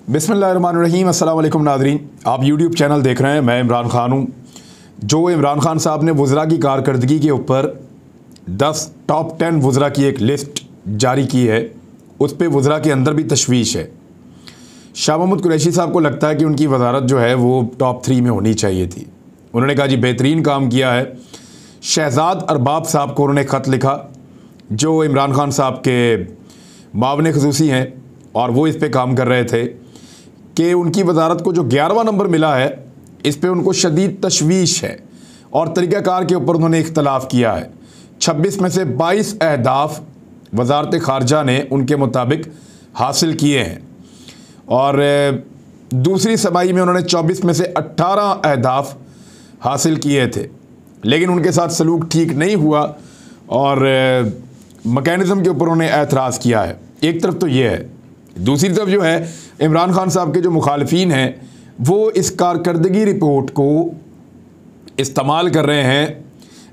बिस्मिल्लाहिर्रहमानिर्रहीम। अस्सलाम वालेकुम नाज़रीन, आप यूट्यूब चैनल देख रहे हैं। मैं इमरान खान हूँ। जो इमरान खान साहब ने वज़रा की कारकर्दगी के ऊपर 10 टॉप 10 वज़रा की एक लिस्ट जारी की है, उस पर वज़रा के अंदर भी तशवीश है। शाह महमूद कुरैशी साहब को लगता है कि उनकी वज़ारत जो है वो टॉप 3 में होनी चाहिए थी। उन्होंने कहा जी बेहतरीन काम किया है। शहजाद अरबाब साहब को उन्होंने ख़त लिखा, जो इमरान खान साहब के मावन ख़ुसूसी हैं, और वो इस पे काम कर रहे थे कि उनकी वज़ारत को जो 11वां नंबर मिला है, इस पे उनको शदीद तशवीश है और तरीक़ाकार के ऊपर उन्होंने इख्तलाफ किया है। 26 में से 22 अहदाफ वज़ारत ख़ारजा ने उनके मुताबिक हासिल किए हैं, और दूसरी समाई में उन्होंने 24 में से 18 अहदाफ हासिल किए थे, लेकिन उनके साथ सलूक ठीक नहीं हुआ और मैकेनिज़्म के ऊपर उन्होंने एतराज़ किया है। एक तरफ तो ये है, दूसरी तरफ जो है इमरान खान साहब के जो मुखालफीन हैं वो इस कारकर्दगी रिपोर्ट को इस्तेमाल कर रहे हैं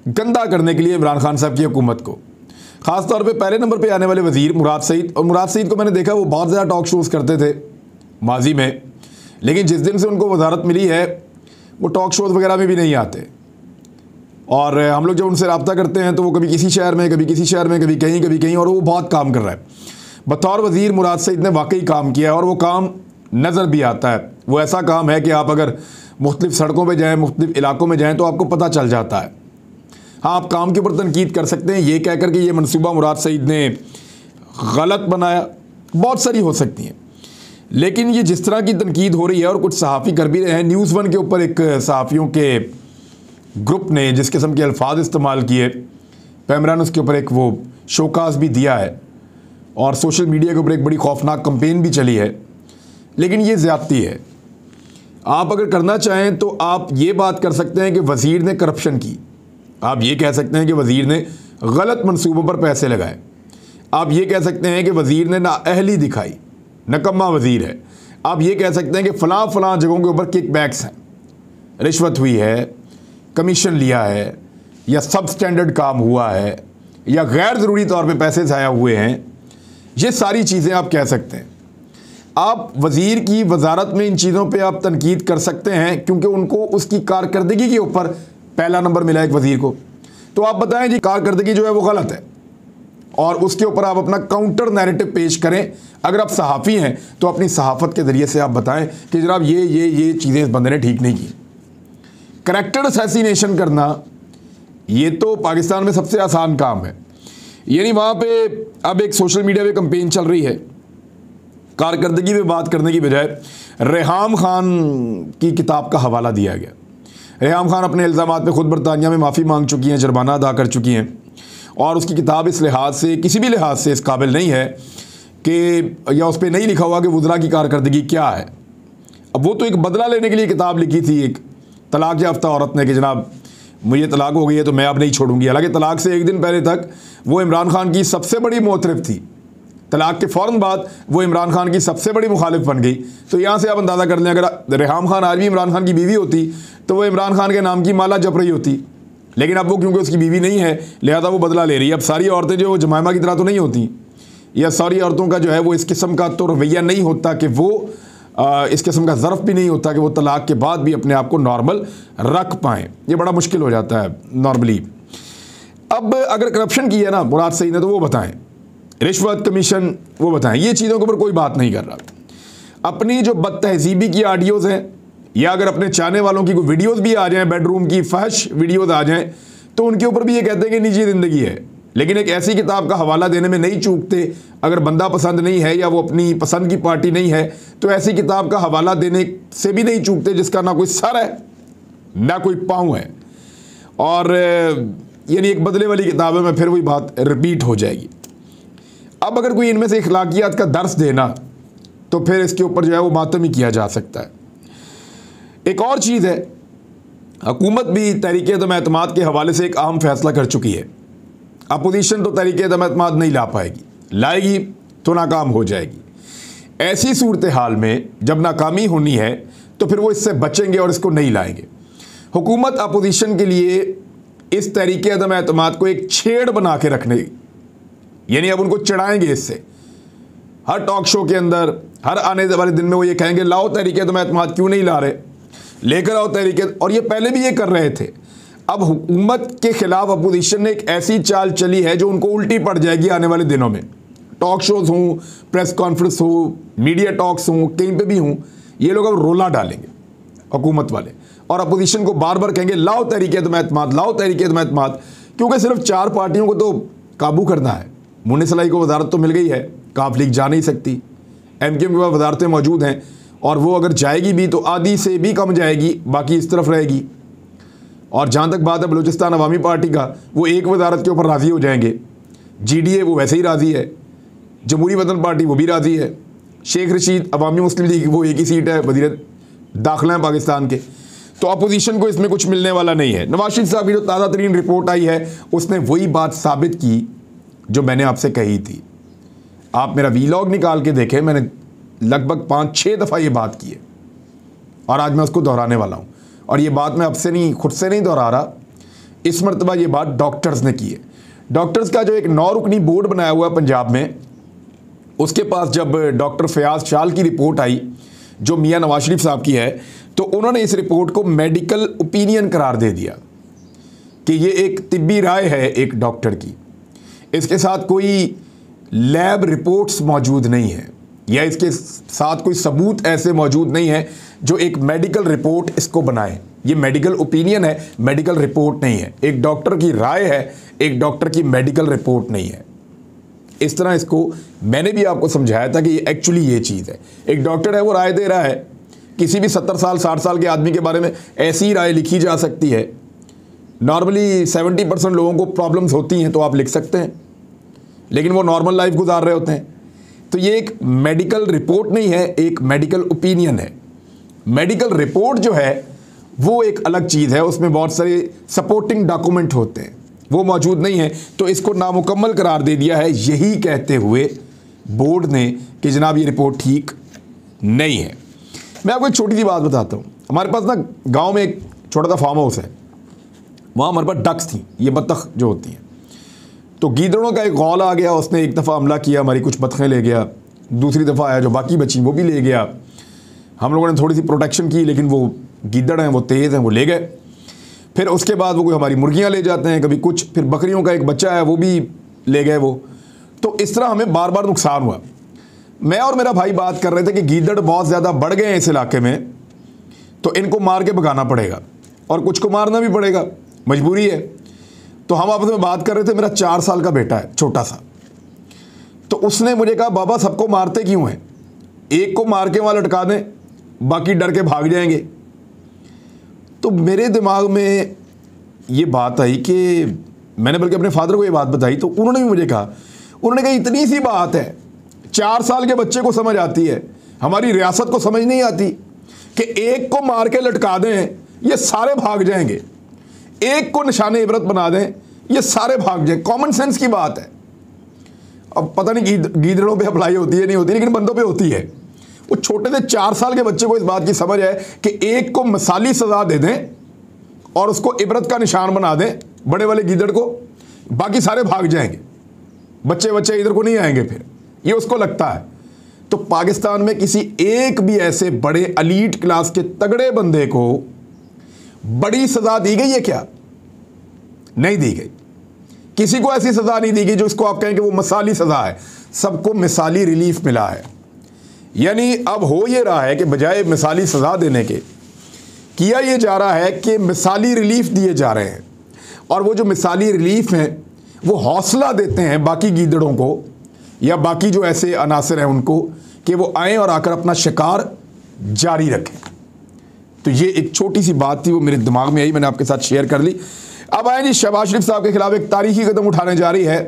गंदा करने के लिए इमरान खान साहब की हुकूमत को। ख़ास तौर पे पहले नंबर पे आने वाले वज़ीर मुराद सईद, और मुराद सईद को मैंने देखा वो बहुत ज़्यादा टॉक शोज़ करते थे माजी में, लेकिन जिस दिन से उनको वज़ारत मिली है वो टॉक शोज़ वगैरह में भी नहीं आते। और हम लोग जब उनसे रब्ता करते हैं तो वो कभी किसी शहर में, कभी किसी शहर में, कभी कहीं, और वो बहुत काम कर रहा है। बतौर वज़ीर मुराद सईद ने वाकई काम किया है और वो काम नज़र भी आता है। वो ऐसा काम है कि आप अगर मुख्तलिफ़ सड़कों पे जाएँ, मुख्तलिफ़ इलाकों में जाएँ तो आपको पता चल जाता है। हाँ, आप काम के ऊपर तनकीद कर सकते हैं ये कहकर कि ये मनसूबा मुराद सईद ने गलत बनाया, बहुत सारी हो सकती हैं, लेकिन ये जिस तरह की तनकीद हो रही है और कुछ सहाफ़ी कर भी रहे हैं। न्यूज़ 1 के ऊपर एक सहाफ़ियों के ग्रुप ने जिस किस्म के अल्फाज इस्तेमाल किए, पैमरान उसके ऊपर एक वो शोकाज भी दिया है और सोशल मीडिया के ऊपर एक बड़ी खौफनाक कंपेन भी चली है, लेकिन ये ज़्यादती है। आप अगर करना चाहें तो आप ये बात कर सकते हैं कि वज़ीर ने करप्शन की, आप ये कह सकते हैं कि वज़ीर ने गलत मंसूबों पर पैसे लगाए, आप ये कह सकते हैं कि वज़ीर ने नाअहली दिखाई, नकम्मा वज़ीर है। आप ये कह सकते हैं कि फ़लाँ जगहों के ऊपर किक बैक्स हैं, रिश्वत हुई है, कमीशन लिया है, या सब स्टैंडर्ड काम हुआ है, या गैर ज़रूरी तौर पे पैसे ज़ाया हुए हैं। ये सारी चीज़ें आप कह सकते हैं। आप वज़ीर की वज़ारत में इन चीज़ों पे आप तनकीद कर सकते हैं क्योंकि उनको उसकी कारकर्दगी के ऊपर पहला नंबर मिला एक वज़ीर को। तो आप बताएं जी कारकर्दगी जो है वो गलत है, और उसके ऊपर आप अपना काउंटर नैरेटिव पेश करें। अगर आप सहाफ़ी हैं तो अपनी सहाफ़त के ज़रिए से आप बताएं कि जनाब ये चीज़ें इस बंदे ने ठीक नहीं की। करैक्टर असैसिनेशन करना ये तो पाकिस्तान में सबसे आसान काम है। यानी वहाँ पे अब एक सोशल मीडिया पे कंपेन चल रही है, कारकर्दगी पे बात करने की बजाय रेहाम खान की किताब का हवाला दिया गया। रेहाम खान अपने इल्ज़ामात पे ख़ुद बरतानिया में माफ़ी मांग चुकी हैं, जुर्माना अदा कर चुकी हैं, और उसकी किताब इस लिहाज से, किसी भी लिहाज से इस काबिल नहीं है कि, या उस पर नहीं लिखा हुआ कि वज़रा की कारकर्दगी क्या है। अब वो तो एक बदला लेने के लिए किताब लिखी थी एक तलाक याफ्ता औरत ने कि जनाब मुझे तलाक हो गई है तो मैं अब नहीं छोड़ूंगी। हालांकि तलाक से एक दिन पहले तक वो इमरान खान की सबसे बड़ी मोतरफ थी, तलाक के फ़ौरन बाद वो इमरान खान की सबसे बड़ी मुखालिफ बन गई। तो यहाँ से आप अंदाज़ा कर लें, अगर रेहाम खान आज भी इमरान खान की बीवी होती तो वो इमरान खान के नाम की माला जप रही होती, लेकिन अब वो क्योंकि उसकी बीवी नहीं है लिहाजा वो बदला ले रही है। अब सारी औरतें जो जमायमा की तरह तो नहीं होती, या सारी औरतों का जो है वो इस किस्म का तो रवैया नहीं होता कि वो इस किस्म का ज़र्फ़ भी नहीं होता कि वो तलाक के बाद भी अपने आप को नॉर्मल रख पाएँ। ये बड़ा मुश्किल हो जाता है नॉर्मली। अब अगर करप्शन की है ना मुराद सईद ने तो वो बताएं, रिश्वत कमीशन वो बताएं। ये चीज़ों के ऊपर कोई बात नहीं कर रहा। अपनी जो बदतहजीबी की ऑडियोज़ हैं, या अगर अपने चाहने वालों की कोई वीडियोज़ भी आ जाएँ, बेडरूम की फहश वीडियोज़ आ जाएँ, तो उनके ऊपर भी ये कहते हैं कि निजी ज़िंदगी है, लेकिन एक ऐसी किताब का हवाला देने में नहीं चूकते। अगर बंदा पसंद नहीं है या वो अपनी पसंद की पार्टी नहीं है तो ऐसी किताब का हवाला देने से भी नहीं चूकते जिसका ना कोई सर है ना कोई पाँव है। और यानी एक बदले वाली किताब है, में फिर वही बात रिपीट हो जाएगी। अब अगर कोई इनमें से इखलाकियात का दर्स देना तो फिर इसके ऊपर जो है वो मातम ही किया जा सकता है। एक और चीज़ है, हुकूमत भी तहरीक-ए-एतमाद के हवाले से एक अहम फैसला कर चुकी है। अपोजिशन तो तहरीक-ए-एतमाद नहीं ला पाएगी, लाएगी तो नाकाम हो जाएगी। ऐसी सूरत हाल में जब नाकामी होनी है तो फिर वो इससे बचेंगे और इसको नहीं लाएंगे। हुकूमत अपोजिशन के लिए इस तहरीक-ए-एतमाद को एक छेड़ बना के रखने, यानी अब उनको चढ़ाएंगे इससे। हर टॉक शो के अंदर, हर आने वाले दिन में वो ये कहेंगे लाओ तहरीक एतमाद क्यों नहीं ला रहे, लेकर आओ तहरीक, और ये पहले भी ये कर रहे थे। अब हुकूमत के खिलाफ अपोजिशन ने एक ऐसी चाल चली है जो उनको उल्टी पड़ जाएगी आने वाले दिनों में। टॉक शोज़ हों, प्रेस कॉन्फ्रेंस हो, मीडिया टॉक्स हों, कहीं पे भी हों, ये लोग अब रोला डालेंगे हुकूमत वाले, और अपोजिशन को बार बार कहेंगे लाओ तहरीक एतमाद, लाओ तहरीक एतमाद, क्योंकि सिर्फ 4 पार्टियों को तो काबू करना है। मुन्नी सलाई को वजारत तो मिल गई है, काफ लीग जा नहीं सकती, MQM के पास वजारतें मौजूद हैं, और वो अगर जाएगी भी तो आधी से भी कम जाएगी, बाकी इस तरफ रहेगी। और जहाँ तक बात है बलूचिस्तान अवामी पार्टी का, वो एक वजारत के ऊपर राज़ी हो जाएंगे। GDA वो वैसे ही राज़ी है, जमहूरी वतन पार्टी वो भी राज़ी है, शेख रशीद अवामी मुस्लिम लीग वो एक ही सीट है, वज़ीर दाखिला है पाकिस्तान के, तो अपोजिशन को इसमें कुछ मिलने वाला नहीं है। नवाज शरीफ साहब की जो ताज़ा तरीन रिपोर्ट आई है उसने वही बात साबित की जो मैंने आपसे कही थी। आप मेरा वीलॉग निकाल के देखें, मैंने लगभग 5-6 दफ़ा ये बात की है, और आज मैं उसको दोहराने वाला हूँ। और ये बात मैं आपसे नहीं, खुद से नहीं दोहरा रहा, इस मरतबा ये बात डॉक्टर्स ने की है। डॉक्टर्स का जो एक 9 रुकनी बोर्ड बनाया हुआ है पंजाब में, उसके पास जब डॉक्टर फयाज शाल की रिपोर्ट आई जो मियां नवाज शरीफ साहब की है, तो उन्होंने इस रिपोर्ट को मेडिकल ओपिनियन करार दे दिया कि ये एक तिब्बी राय है एक डॉक्टर की, इसके साथ कोई लैब रिपोर्ट्स मौजूद नहीं है, या इसके साथ कोई सबूत ऐसे मौजूद नहीं है जो एक मेडिकल रिपोर्ट इसको बनाए। ये मेडिकल ओपिनियन है, मेडिकल रिपोर्ट नहीं है, एक डॉक्टर की राय है, एक डॉक्टर की मेडिकल रिपोर्ट नहीं है। इस तरह इसको मैंने भी आपको समझाया था कि ये एक्चुअली ये चीज़ है। एक डॉक्टर है वो राय दे रहा है, किसी भी 70 साल 60 साल के आदमी के बारे में ऐसी राय लिखी जा सकती है। नॉर्मली 70% लोगों को प्रॉब्लम्स होती हैं तो आप लिख सकते हैं, लेकिन वो नॉर्मल लाइफ गुजार रहे होते हैं। तो ये एक मेडिकल रिपोर्ट नहीं है, एक मेडिकल ओपिनियन है। मेडिकल रिपोर्ट जो है वो एक अलग चीज़ है, उसमें बहुत सारे सपोर्टिंग डॉक्यूमेंट होते हैं, वो मौजूद नहीं है, तो इसको नामुकम्मल करार दे दिया है, यही कहते हुए बोर्ड ने कि जनाब ये रिपोर्ट ठीक नहीं है। मैं आपको एक छोटी सी बात बताता हूँ। हमारे पास ना गांव में एक छोटा सा फार्म हाउस है, वहाँ हमारे पास डक्स थी, ये बत्तख जो होती हैं। तो गीदड़ों का एक गौल आ गया, उसने एक दफ़ा हमला किया, हमारी कुछ बतखें ले गया, दूसरी दफ़ा आया जो बाकी बची वो भी ले गया। हम लोगों ने थोड़ी सी प्रोटेक्शन की, लेकिन वो गीदड़ हैं, वो तेज़ हैं, वो ले गए। फिर उसके बाद वो कोई हमारी मुर्गियाँ ले जाते हैं, कभी कुछ, फिर बकरियों का एक बच्चा है वो भी ले गए वो। तो इस तरह हमें बार बार नुकसान हुआ। मैं और मेरा भाई बात कर रहे थे कि गीदड़ बहुत ज़्यादा बढ़ गए हैं इस इलाके में, तो इनको मार के भगाना पड़ेगा, और कुछ को मारना भी पड़ेगा, मजबूरी है। तो हम आपस में बात कर रहे थे, मेरा 4 साल का बेटा है छोटा सा, तो उसने मुझे कहा बाबा सबको मारते क्यों हैं, एक को मार के वहाँ लटका दें, बाकी डर के भाग जाएंगे। तो मेरे दिमाग में ये बात आई कि मैंने बल्कि अपने फादर को ये बात बताई, तो उन्होंने भी मुझे कहा, उन्होंने कहा इतनी सी बात है, 4 साल के बच्चे को समझ आती है, हमारी रियासत को समझ नहीं आती कि एक को मार के लटका दें ये सारे भाग जाएंगे, एक को निशाने इबरत बना दें ये सारे भाग जाएं। कॉमन सेंस की बात है। अब पता नहीं गीदड़ों पे अप्लाई होती है नहीं होती, लेकिन बंदों पे होती है। वो छोटे से 4 साल के बच्चे को इस बात की समझ है कि एक को मिसाली सज़ा दे दें और उसको इबरत का निशान बना दें, बड़े वाले गीदड़ को, बाकी सारे भाग जाएंगे, बच्चे इधर को नहीं आएंगे। फिर ये उसको लगता है। तो पाकिस्तान में किसी एक भी ऐसे बड़े एलीट क्लास के तगड़े बंदे को बड़ी सज़ा दी गई है क्या? नहीं दी गई। किसी को ऐसी सज़ा नहीं दी गई जो इसको आप कहें कि वो मिसाली सज़ा है। सबको मिसाली रिलीफ मिला है। यानी अब हो ये रहा है कि बजाय मिसाली सज़ा देने के किया ये जा रहा है कि मिसाली रिलीफ दिए जा रहे हैं, और वो जो मिसाली रिलीफ हैं वो हौसला देते हैं बाकी गीदड़ों को या बाकी जो ऐसे अनासर हैं उनको कि वो आएँ और आकर अपना शिकार जारी रखें। तो ये एक छोटी सी बात थी, वो मेरे दिमाग में आई, मैंने आपके साथ शेयर कर ली। अब आए जी, शहबाज शरीफ साहब के खिलाफ एक तारीखी कदम उठाने जा रही है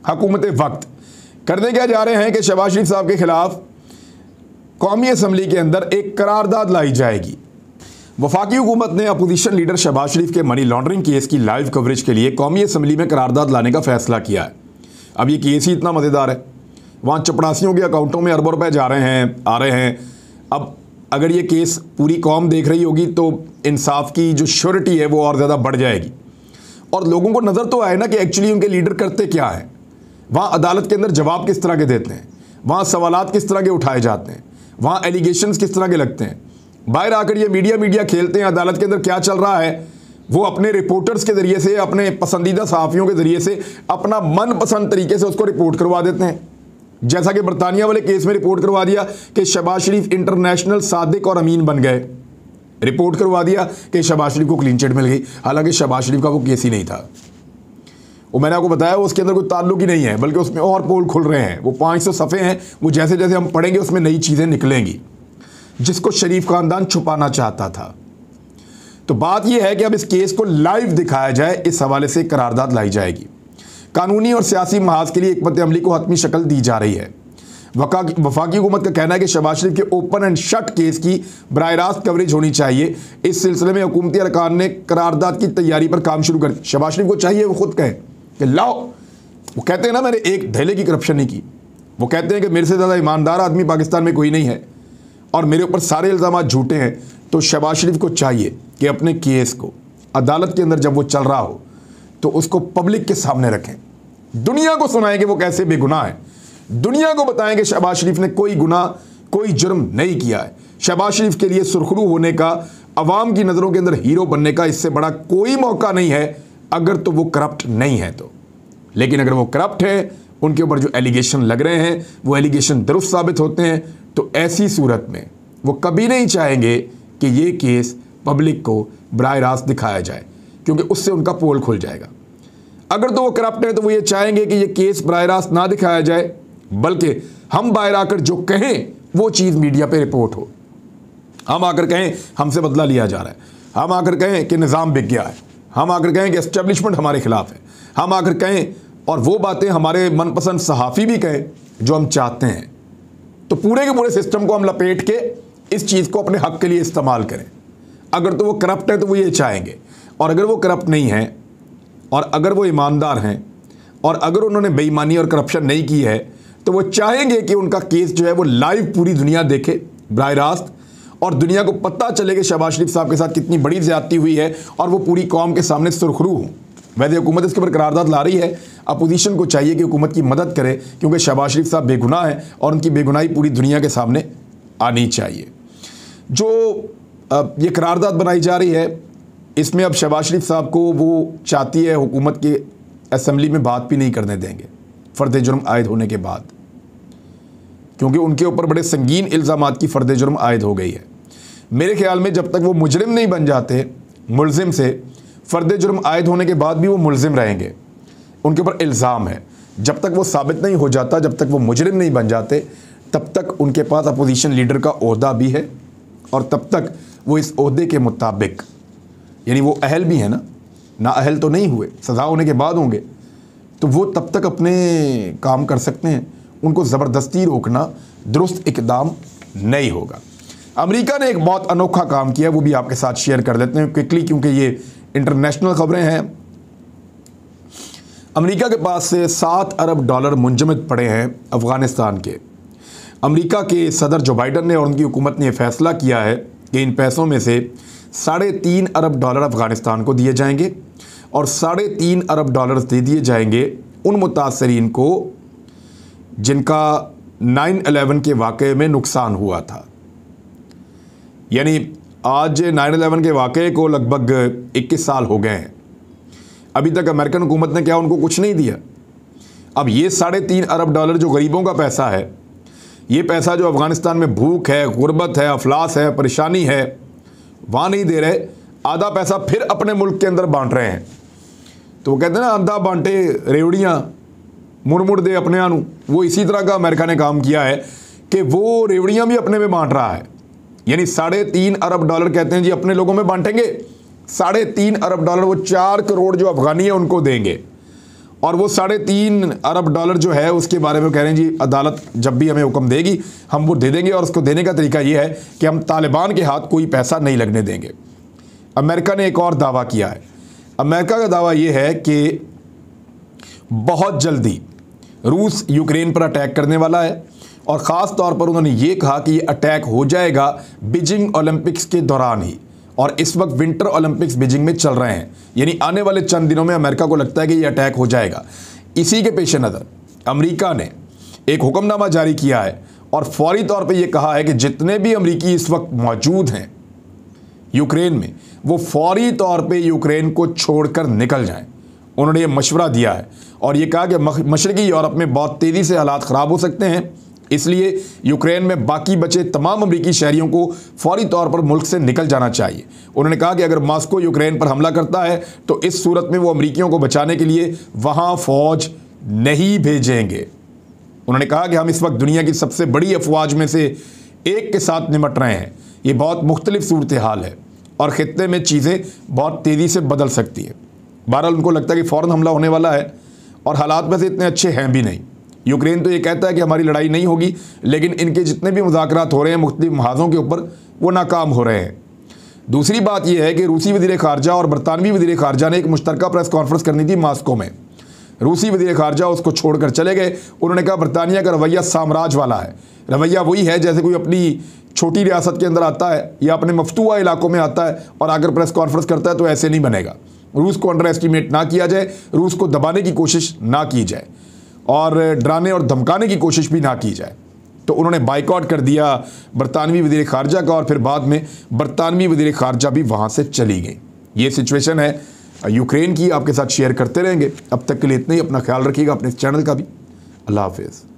हुकूमत वक्त। करने क्या जा रहे हैं कि शहबाज शरीफ साहब के खिलाफ कौमी असम्बली के अंदर एक करारदाद लाई जाएगी। वफाकी हुकूमत ने अपोजिशन लीडर शहबाज शरीफ के मनी लॉन्ड्रिंग केस की लाइव कवरेज के लिए कौमी असम्बली में करारदाद लाने का फैसला किया है। अब ये केस ही इतना मज़ेदार है, वहाँ चपड़ासियों के अकाउंटों में अरबों रुपए जा रहे हैं, आ रहे हैं। अब अगर ये केस पूरी कौम देख रही होगी तो इंसाफ की जो श्योरिटी है वो और ज़्यादा बढ़ जाएगी, और लोगों को नज़र तो आए ना कि एक्चुअली उनके लीडर करते क्या हैं। वहाँ अदालत के अंदर जवाब किस तरह के देते हैं, वहाँ सवालात किस तरह के उठाए जाते हैं, वहाँ एलिगेशंस किस तरह के लगते हैं। बाहर आकर ये मीडिया खेलते हैं, अदालत के अंदर क्या चल रहा है वो अपने रिपोर्टर्स के ज़रिए से, अपने पसंदीदा सहाफ़ियों के ज़रिए से अपना मनपसंद तरीके से उसको रिपोर्ट करवा देते हैं। जैसा कि बरतानिया वाले केस में रिपोर्ट करवा दिया कि शहबाज शरीफ इंटरनेशनल सादिक और अमीन बन गए, रिपोर्ट करवा दिया कि शहबाज शरीफ को क्लीन चिट मिल गई, हालांकि शहबाज शरीफ का वो केस ही नहीं था। वो मैंने आपको बताया उसके अंदर कोई ताल्लुक ही नहीं है, बल्कि उसमें और पोल खुल रहे हैं। वो 500 सफ़े हैं, वो जैसे जैसे हम पढ़ेंगे उसमें नई चीज़ें निकलेंगी जिसको शरीफ खानदान छुपाना चाहता था। तो बात यह है कि अब इस केस को लाइव दिखाया जाए, इस हवाले से करारदाद लाई जाएगी। कानूनी और सियासी महाज के लिए हिकमत अमली को हतमी शक्ल दी जा रही है। वफाकी हुकूमत का कहना है कि शहबाज शरीफ के ओपन एंड शट केस की बराह रास्त कवरेज होनी चाहिए। इस सिलसिले में हुकूमती अरकान ने करारदाद की तैयारी पर काम शुरू कर दिया। शहबाज शरीफ को चाहिए वो खुद कहें कि लाओ, वो कहते हैं ना मैंने एक धैले की करप्शन नहीं की, वो कहते हैं कि मेरे से ज़्यादा ईमानदार आदमी पाकिस्तान में कोई नहीं है और मेरे ऊपर सारे इल्ज़ाम झूठे हैं। तो शहबाज शरीफ को चाहिए कि अपने केस को अदालत के अंदर जब वो चल रहा हो तो उसको पब्लिक के सामने रखें, दुनिया को सुनाएं कि वो कैसे बेगुनाह है, दुनिया को बताएं कि शहबाज शरीफ ने कोई गुनाह, कोई जुर्म नहीं किया है। शहबाज शरीफ के लिए सुरखरू होने का, अवाम की नज़रों के अंदर हीरो बनने का इससे बड़ा कोई मौका नहीं है, अगर तो वो करप्ट नहीं है तो। लेकिन अगर वो करप्ट है, उनके ऊपर जो एलिगेशन लग रहे हैं वो एलिगेशन दुरुस्त साबित होते हैं, तो ऐसी सूरत में वो कभी नहीं चाहेंगे कि ये केस पब्लिक को बराह रास्त दिखाया जाए, क्योंकि उससे उनका पोल खुल जाएगा। अगर तो वो करप्ट है तो वो ये चाहेंगे कि ये केस बराह रास्त ना दिखाया जाए, बल्कि हम बाहर आकर जो कहें वो चीज़ मीडिया पे रिपोर्ट हो। हम आकर कहें हमसे बदला लिया जा रहा है, हम आकर कहें कि निज़ाम बिक गया है, हम आकर कहें कि एस्टेब्लिशमेंट हमारे खिलाफ है, हम आकर कहें और वो बातें हमारे मनपसंद सहाफ़ी भी कहें जो हम चाहते हैं। तो पूरे के पूरे सिस्टम को हम लपेट के इस चीज़ को अपने हक़ के लिए इस्तेमाल करें। अगर तो वो करप्ट है तो वो ये चाहेंगे, और अगर वो करप्ट नहीं है और अगर वो ईमानदार हैं और अगर उन्होंने बेईमानी और करप्शन नहीं की है तो वो चाहेंगे कि उनका केस जो है वो लाइव पूरी दुनिया देखे बराह रास्त, और दुनिया को पता चले कि शहबाज शरीफ साहब के साथ कितनी बड़ी ज़्यादती हुई है और वो पूरी कौम के सामने सुरखरू हों। वैसे हुकूमत इसके ऊपर करारदाद ला रही है, अपोजिशन को चाहिए कि हुकूमत की मदद करे, क्योंकि शहबाज शरीफ साहब बेगुनाह है और उनकी बेगुनाही पूरी दुनिया के सामने आनी चाहिए। जो ये करारदाद बनाई जा रही है, इसमें अब शहबाज शरीफ साहब को वो चाहती है हुकूमत के असम्बली में बात भी नहीं करने देंगे फ़र्द जुर्म आयद होने के बाद, क्योंकि उनके ऊपर बड़े संगीन इल्ज़ामात की फ़र्द जुर्म आयद हो गई है। मेरे ख्याल में जब तक वो मुजरिम नहीं बन जाते, मुलजिम से फ़र्द जुर्म आयद होने के बाद भी वो मुलजिम रहेंगे, उनके ऊपर इल्ज़ाम है। जब तक वो साबित नहीं हो जाता, जब तक वो मुजरिम नहीं बन जाते, तब तक उनके पास अपोजिशन लीडर का ओहदा भी है और तब तक वो इस ओहदे के मुताबिक, यानी वो अहल भी है ना अहल तो नहीं हुए, सज़ा होने के बाद होंगे, तो वो तब तक अपने काम कर सकते हैं। उनको ज़बरदस्ती रोकना दुरुस्त इक़दाम नहीं होगा। अमेरिका ने एक बहुत अनोखा काम किया, वो भी आपके साथ शेयर कर लेते हैं क्विकली, क्योंकि ये इंटरनेशनल ख़बरें हैं। अमेरिका के पास से $7 अरब मुंजमद पड़े हैं अफ़गानिस्तान के। अमेरिका के सदर जो बाइडन ने और उनकी हुकूमत ने फैसला किया है कि इन पैसों में से $3.5 अरब अफ़गानिस्तान को दिए जाएंगे और $3.5 अरब दे दिए जाएंगे उन मुतासरीन को जिनका 9/11 के वाक़े में नुकसान हुआ था। यानी आज 9/11 के वाक़े को लगभग 21 साल हो गए हैं, अभी तक अमेरिकन हुकूमत ने क्या उनको कुछ नहीं दिया। अब ये $3.5 अरब जो गरीबों का पैसा है, ये पैसा जो अफ़गानिस्तान में भूख है, गुर्बत है, अफलास है, परेशानी है, वहाँ नहीं दे रहे, आधा पैसा फिर अपने मुल्क के अंदर बांट रहे हैं। तो वो कहते हैं ना, आधा बांटे रेवड़ियाँ मुड़ दे अपने आनू। वो इसी तरह का अमेरिका ने काम किया है कि वो रेवड़ियाँ भी अपने में बांट रहा है। यानी $3.5 अरब कहते हैं जी अपने लोगों में बांटेंगे, $3.5 अरब वो 4 करोड़ जो अफ़गानी है उनको देंगे, और वो $3.5 अरब जो है उसके बारे में कह रहे हैं जी अदालत जब भी हमें हुक्म देगी हम वो दे देंगे, और उसको देने का तरीका ये है कि हम तालिबान के हाथ कोई पैसा नहीं लगने देंगे। अमेरिका ने एक और दावा किया है। अमेरिका का दावा ये है कि बहुत जल्दी रूस यूक्रेन पर अटैक करने वाला है, और ख़ास तौर पर उन्होंने ये कहा कि ये अटैक हो जाएगा बीजिंग ओलंपिक्स के दौरान ही, और इस वक्त विंटर ओलंपिक्स बीजिंग में चल रहे हैं, यानी आने वाले चंद दिनों में अमेरिका को लगता है कि ये अटैक हो जाएगा। इसी के पेश नज़र अमेरिका ने एक हुक्मनामा जारी किया है, और फौरी तौर पे ये कहा है कि जितने भी अमरीकी इस वक्त मौजूद हैं यूक्रेन में, वो फौरी तौर पे यूक्रेन को छोड़कर निकल जाएं। उन्होंने ये मशवरा दिया है और ये कहा कि मशरकी यूरोप में बहुत तेज़ी से हालात ख़राब हो सकते हैं, इसलिए यूक्रेन में बाकी बचे तमाम अमरीकी शहरियों को फौरी तौर पर मुल्क से निकल जाना चाहिए। उन्होंने कहा कि अगर मॉस्को यूक्रेन पर हमला करता है तो इस सूरत में वो अमरीकियों को बचाने के लिए वहाँ फ़ौज नहीं भेजेंगे। उन्होंने कहा कि हम इस वक्त दुनिया की सबसे बड़ी अफवाज में से एक के साथ निमट रहे हैं। ये बहुत मुख्तलिफ सूरत हाल है और ख़ित्ते में चीज़ें बहुत तेज़ी से बदल सकती है। बहरहाल उनको लगता है कि फ़ौरन हमला होने वाला है और हालात में से इतने अच्छे हैं भी नहीं। यूक्रेन तो ये कहता है कि हमारी लड़ाई नहीं होगी, लेकिन इनके जितने भी मुज़ाकरात हो रहे हैं मुख्तलिफ महाज़ों के ऊपर, वो नाकाम हो रहे हैं। दूसरी बात यह है कि रूसी वज़ीर ख़ारजा और बरतानवी वज़ीर ख़ारजा ने एक मुश्तरका प्रेस कॉन्फ्रेंस करनी थी मॉस्को में। रूसी वज़ीर ख़ारजा उसको छोड़कर चले गए। उन्होंने कहा बरतानिया का रवैया साम्राज्य वाला है, रवैया वही है जैसे कोई अपनी छोटी रियासत के अंदर आता है या अपने मफतूआ इलाकों में आता है और आकर प्रेस कॉन्फ्रेंस करता है, तो ऐसे नहीं बनेगा। रूस को अंडर एस्टिमेट ना किया जाए, रूस को दबाने की कोशिश ना की जाए और डराने और धमकाने की कोशिश भी ना की जाए। तो उन्होंने बाइकआउट कर दिया बरतानवी वज़ीर ख़ारजा का और फिर बाद में बरतानवी वज़ीर ख़ारजा भी वहाँ से चली गई। ये सिचुएशन है यूक्रेन की, आपके साथ शेयर करते रहेंगे। अब तक के लिए इतना ही। अपना ख्याल रखिएगा, अपने इस चैनल का भी। अल्लाह हाफ़िज़।